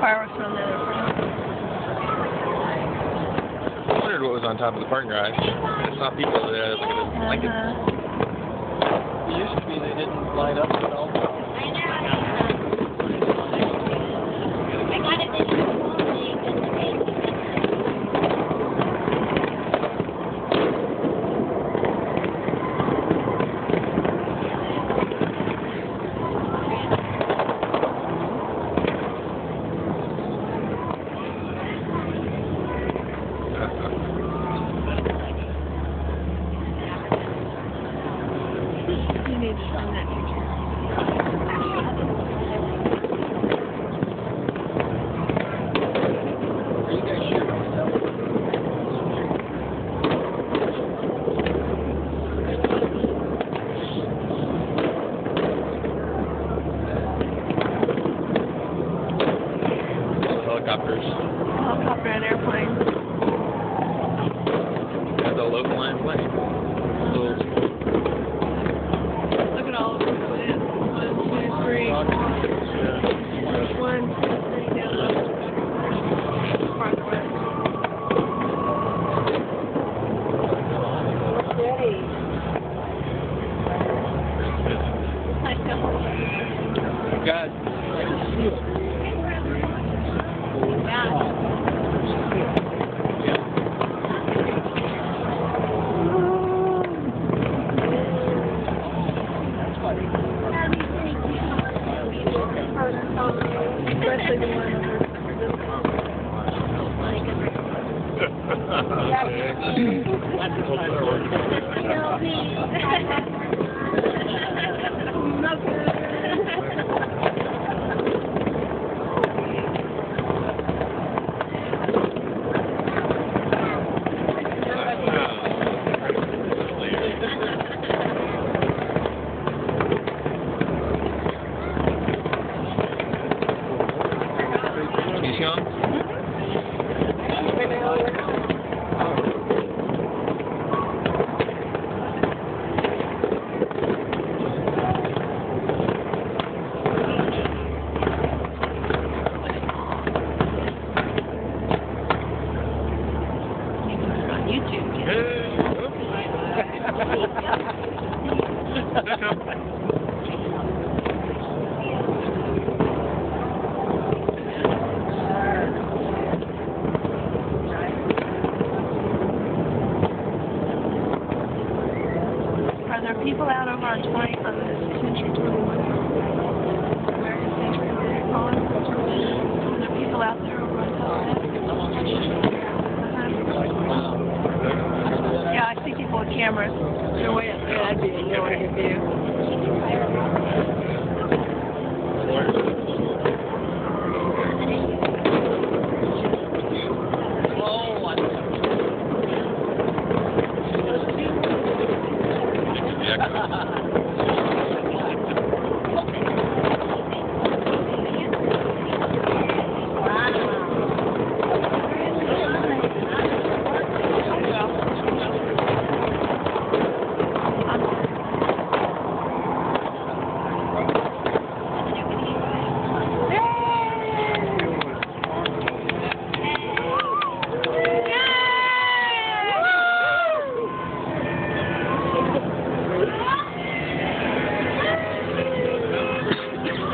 Fireworks on the other front. I wondered what was on top of the parking garage. I saw people over there looking at blankets. It used to be they didn't light up at all. You need to send that picture. Helicopters. Helicopter and airplane. That's a local line plane. Look at all of them. 1, 2, 3, 4. 1, 2, 3 down the parkway. God. Especially the one Are there people out over on 20 on the Century 21? American Century, what they call it? Are there people out there over on Yeah, I see people with cameras. They're way up there. That'd be a really good view.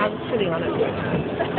I'm sitting on it.